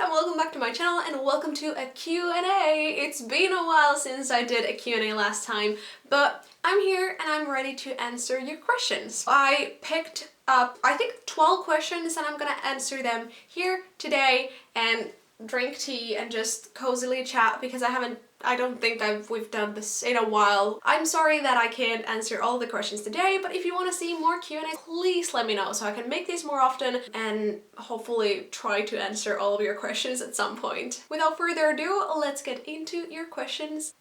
and welcome back to my channel and welcome to a Q&A. It's been a while since I did a Q&A last time, but I'm here and I'm ready to answer your questions. I picked up, I think, 12 questions and I'm gonna answer them here today and drink tea and just cozily chat because I don't think we've done this in a while. I'm sorry that I can't answer all the questions today, but if you want to see more Q&A, please let me know so I can make these more often and hopefully try to answer all of your questions at some point. Without further ado, let's get into your questions.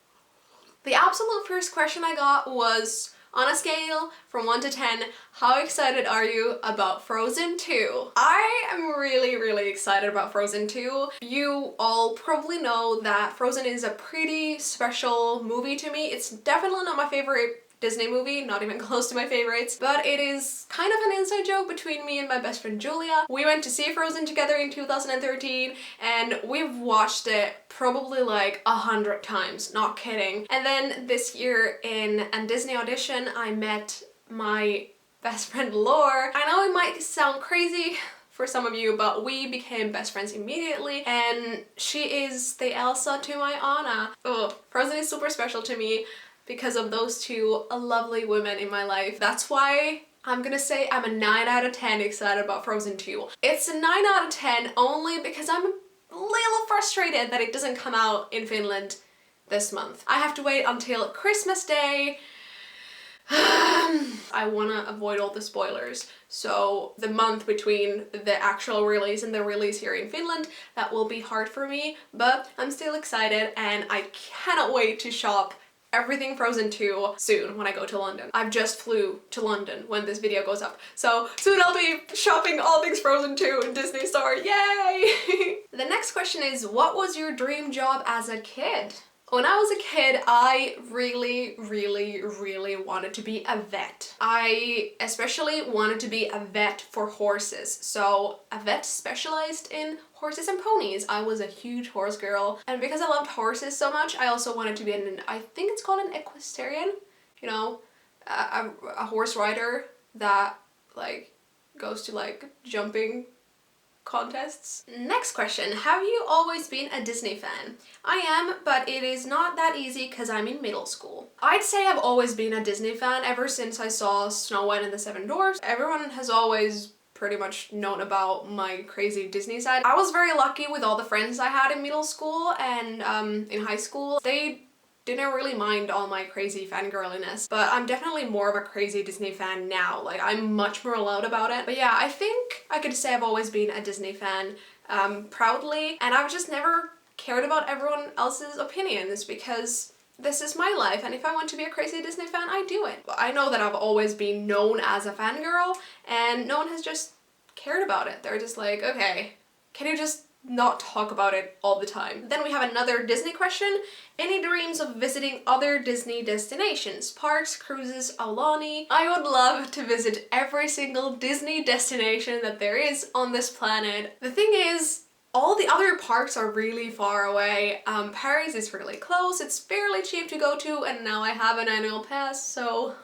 The absolute first question I got was, on a scale from 1 to 10, how excited are you about Frozen 2? I am really excited about Frozen 2. You all probably know that Frozen is a pretty special movie to me. It's definitely not my favorite Disney movie, not even close to my favorites, but it is kind of an inside joke between me and my best friend Julia. We went to see Frozen together in 2013 and we've watched it probably like 100 times, not kidding. And then this year in a Disney audition, I met my best friend Lore. I know it might sound crazy for some of you, but we became best friends immediately and she is the Elsa to my Anna. Oh, Frozen is super special to me because of those two lovely women in my life. That's why I'm gonna say I'm a 9 out of 10 excited about Frozen 2. It's a 9 out of 10 only because I'm a little frustrated that it doesn't come out in Finland this month. I have to wait until Christmas Day. I wanna avoid all the spoilers. So the month between the actual release and the release here in Finland, that will be hard for me, but I'm still excited and I cannot wait to shop everything Frozen 2 soon when I go to London. I've just flew to London when this video goes up, so soon I'll be shopping all things Frozen 2 in Disney Store, yay! The next question is, what was your dream job as a kid? When I was a kid, I really wanted to be a vet. I especially wanted to be a vet for horses. So a vet specialized in horses and ponies. I was a huge horse girl. And because I loved horses so much, I also wanted to be I think it's called an equestrian. You know, a horse rider that like goes to like jumping contests. Next question, have you always been a Disney fan? I am, but it is not that easy because I'm in middle school. I'd say I've always been a Disney fan ever since I saw Snow White and the Seven Dwarfs. Everyone has always pretty much known about my crazy Disney side. I was very lucky with all the friends I had in middle school and in high school. They didn't really mind all my crazy fangirliness, but I'm definitely more of a crazy Disney fan now. Like, I'm much more loud about it. But yeah, I think I could say I've always been a Disney fan proudly, and I've just never cared about everyone else's opinions because this is my life, and if I want to be a crazy Disney fan, I do it. I know that I've always been known as a fangirl, and no one has just cared about it. They're just like, okay, can you just not talk about it all the time? Then we have another Disney question. Any dreams of visiting other Disney destinations? Parks, cruises, Aulani? I would love to visit every single Disney destination that there is on this planet. The thing is, all the other parks are really far away. Paris is really close, it's fairly cheap to go to, and now I have an annual pass, so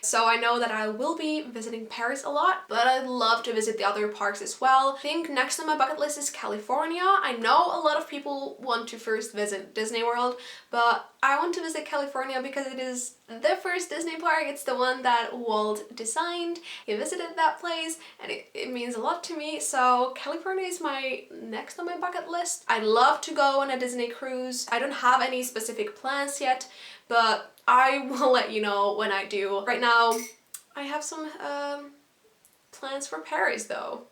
so I know that I will be visiting Paris a lot, but I'd love to visit the other parks as well. I think next on my bucket list is California. I know a lot of people want to first visit Disney World, but I want to visit California because it is the first Disney park. It's the one that Walt designed. He visited that place and it means a lot to me, so California is my next on my bucket list. I'd love to go on a Disney cruise. I don't have any specific plans yet, but I will let you know when I do. Right now, I have some plans for Paris though.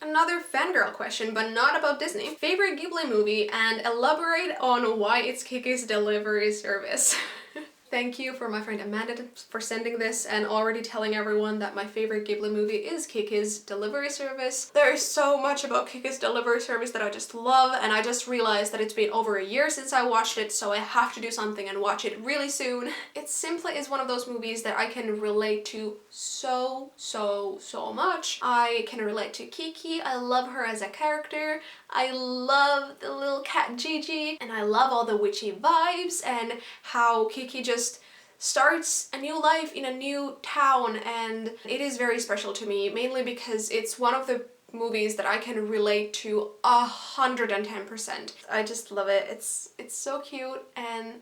Another fangirl question, but not about Disney. Favorite Ghibli movie, and elaborate on why it's Kiki's delivery service. Thank you for my friend Amanda for sending this and already telling everyone that my favorite Ghibli movie is Kiki's Delivery Service. There is so much about Kiki's Delivery Service that I just love, and I just realized that it's been over a year since I watched it, so I have to do something and watch it really soon. It simply is one of those movies that I can relate to so much. I can relate to Kiki. I love her as a character. I love the little cat Gigi, and I love all the witchy vibes and how Kiki just starts a new life in a new town, and it is very special to me, mainly because it's one of the movies that I can relate to 110%. I just love it. It's so cute, and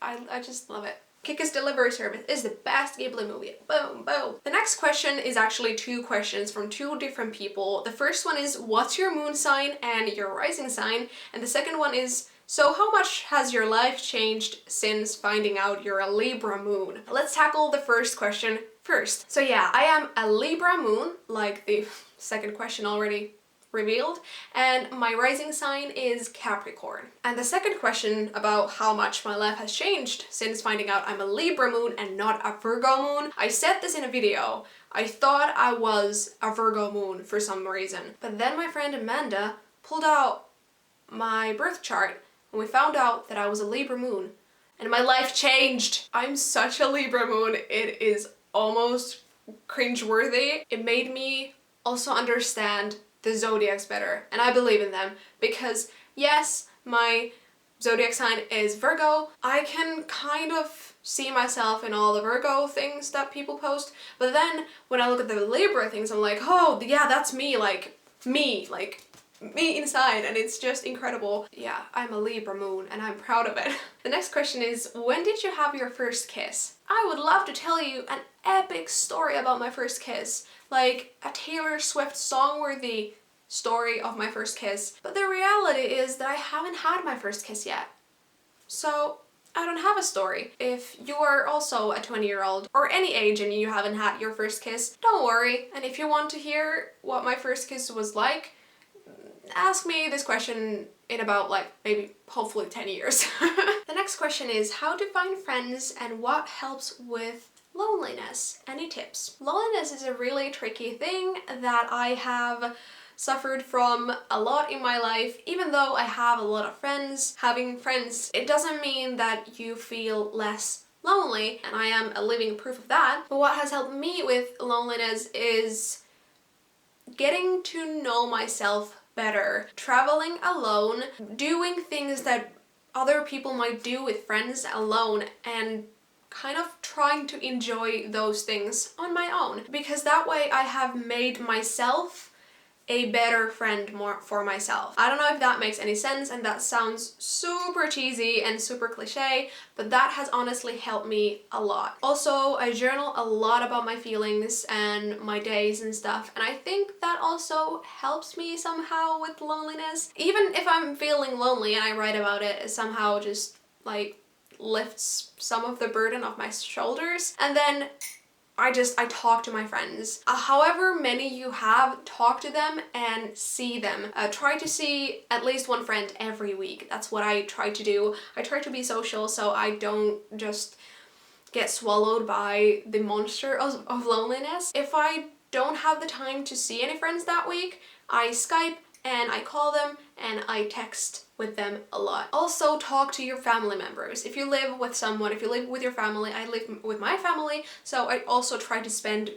I just love it. Kiki's Delivery Service is the best Ghibli movie. Boom, boom. The next question is actually 2 questions from 2 different people. The first one is, what's your moon sign and your rising sign? And the second one is, so how much has your life changed since finding out you're a Libra moon? Let's tackle the first question first. So yeah, I am a Libra moon, like the second question already revealed, and my rising sign is Capricorn. And the second question about how much my life has changed since finding out I'm a Libra moon and not a Virgo moon, I said this in a video. I thought I was a Virgo moon for some reason, but then my friend Amanda pulled out my birth chart and we found out that I was a Libra moon, and my life changed. I'm such a Libra moon, it is almost cringeworthy. It made me also understand the zodiacs better, and I believe in them, because yes, my zodiac sign is Virgo. I can kind of see myself in all the Virgo things that people post, but then when I look at the Libra things, I'm like, oh yeah, that's me, like me inside, and it's just incredible. Yeah, I'm a Libra moon and I'm proud of it. The next question is, when did you have your first kiss? I would love to tell you an epic story about my first kiss, like a Taylor Swift song-worthy story of my first kiss, but the reality is that I haven't had my first kiss yet. So I don't have a story. If you are also a 20-year-old or any age and you haven't had your first kiss, don't worry. And if you want to hear what my first kiss was like, ask me this question in about maybe hopefully 10 years. The next question is, how to find friends and what helps with loneliness? Any tips? Loneliness is a really tricky thing that I have suffered from a lot in my life. Even though I have a lot of friends, having friends, it doesn't mean that you feel less lonely, and I am a living proof of that. But what has helped me with loneliness is getting to know myself better, traveling alone, doing things that other people might do with friends alone, and kind of trying to enjoy those things on my own, because that way I have made myself a better friend more for myself. I don't know if that makes any sense, and that sounds super cheesy and super cliche, but that has honestly helped me a lot. Also, I journal a lot about my feelings and my days and stuff, and I think that also helps me somehow with loneliness. Even if I'm feeling lonely and I write about it, it somehow just lifts some of the burden off my shoulders. And then I talk to my friends. However many you have, talk to them and see them. Try to see at least one friend every week. That's what I try to do. I try to be social so I don't just get swallowed by the monster of loneliness. If I don't have the time to see any friends that week, I Skype and I call them and I text with them a lot. Also, talk to your family members. If you live with someone, if you live with your family, I live with my family, so I also try to spend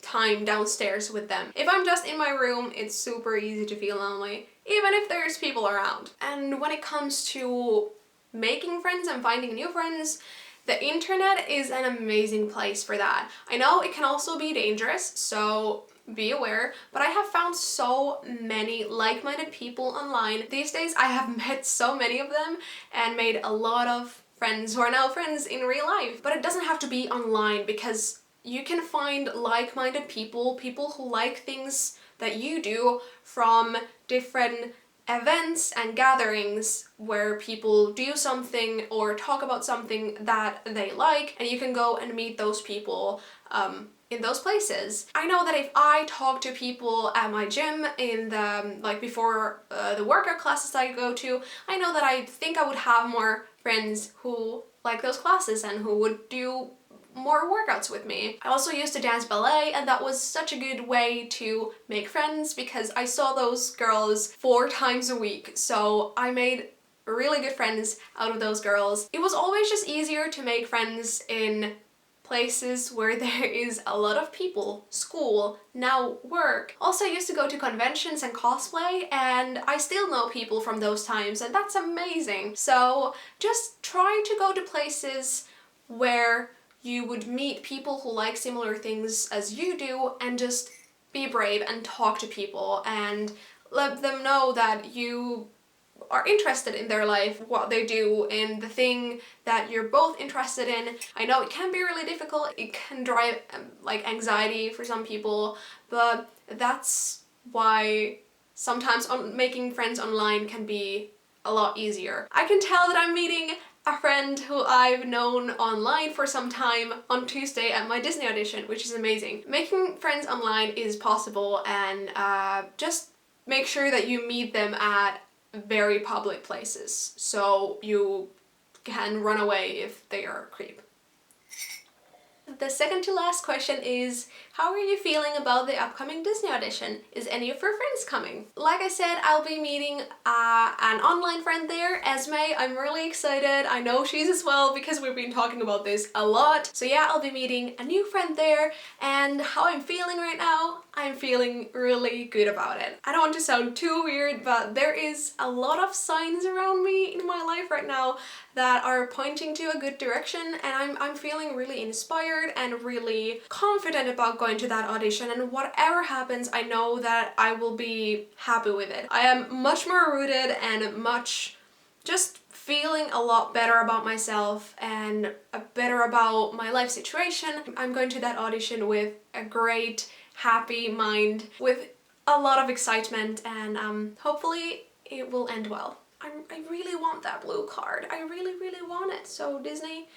time downstairs with them. If I'm just in my room, it's super easy to feel lonely, even if there's people around. And when it comes to making friends and finding new friends, the internet is an amazing place for that. I know it can also be dangerous, so be aware, but I have found so many like-minded people online. These days I have met so many of them and made a lot of friends who are now friends in real life. But it doesn't have to be online, because you can find like-minded people who like things that you do from different events and gatherings where people do something or talk about something that they like, and you can go and meet those people in those places. I know that if I talk to people at my gym in the before the workout classes I go to, I know that I think I would have more friends who like those classes and who would do more workouts with me. I also used to dance ballet, and that was such a good way to make friends because I saw those girls 4 times a week, so I made really good friends out of those girls. It was always just easier to make friends in places where there is a lot of people. School, now work. Also, I used to go to conventions and cosplay, and I still know people from those times, and that's amazing. So just try to go to places where you would meet people who like similar things as you do, and just be brave and talk to people and let them know that you are interested in their life, what they do, and the thing that you're both interested in. I know it can be really difficult, it can drive like anxiety for some people, but that's why sometimes making friends online can be a lot easier. I can tell that I'm meeting a friend who I've known online for some time on Tuesday at my Disney audition, which is amazing. Making friends online is possible, and just make sure that you meet them at very public places so you can run away if they are a creep. The second to last question is, how are you feeling about the upcoming Disney audition? Is any of your friends coming? Like I said, I'll be meeting an online friend there, Esme. I'm really excited. I know she's as well because we've been talking about this a lot. So yeah, I'll be meeting a new friend there, and how I'm feeling right now, I'm feeling really good about it. I don't want to sound too weird, but there is a lot of signs around me in my life right now that are pointing to a good direction, and I'm feeling really inspired and really confident about going to that audition, and whatever happens, I know that I will be happy with it. I am much more rooted and much just feeling a lot better about myself and better about my life situation. I'm going to that audition with a great, happy mind, with a lot of excitement, and hopefully it will end well. I really want that blue card. I really, really want it. So Disney,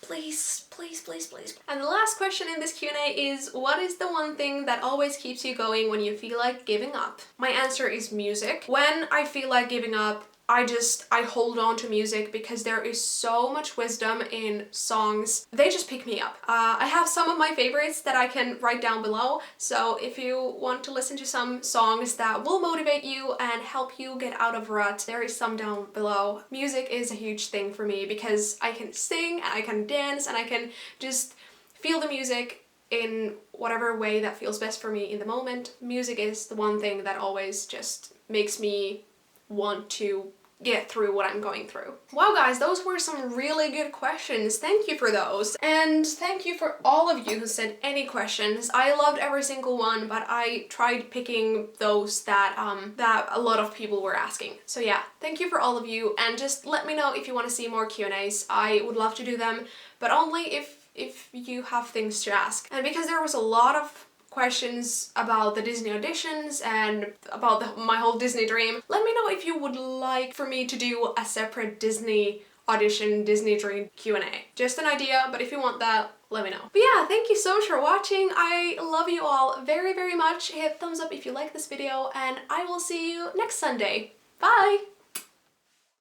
please, please, please, please. And the last question in this Q&A is, what is the one thing that always keeps you going when you feel like giving up? My answer is music. When I feel like giving up, I hold on to music because there is so much wisdom in songs. They just pick me up. I have some of my favorites that I can write down below, so if you want to listen to some songs that will motivate you and help you get out of rut, there is some down below. Music is a huge thing for me because I can sing and I can dance and I can just feel the music in whatever way that feels best for me in the moment. Music is the one thing that always just makes me want to get through what I'm going through. Wow guys, those were some really good questions. Thank you for those. And thank you for all of you who sent any questions. I loved every single one, but I tried picking those that that a lot of people were asking. So yeah, thank you for all of you, and just let me know if you want to see more Q&As. I would love to do them, but only if you have things to ask. And because there was a lot of questions about the Disney auditions and about my whole Disney dream, let me know if you would like for me to do a separate Disney audition, Disney dream Q&A. Just an idea, but if you want that, let me know. But yeah, thank you so much for watching. I love you all very, very much. Hit thumbs up if you like this video, and I will see you next Sunday. Bye!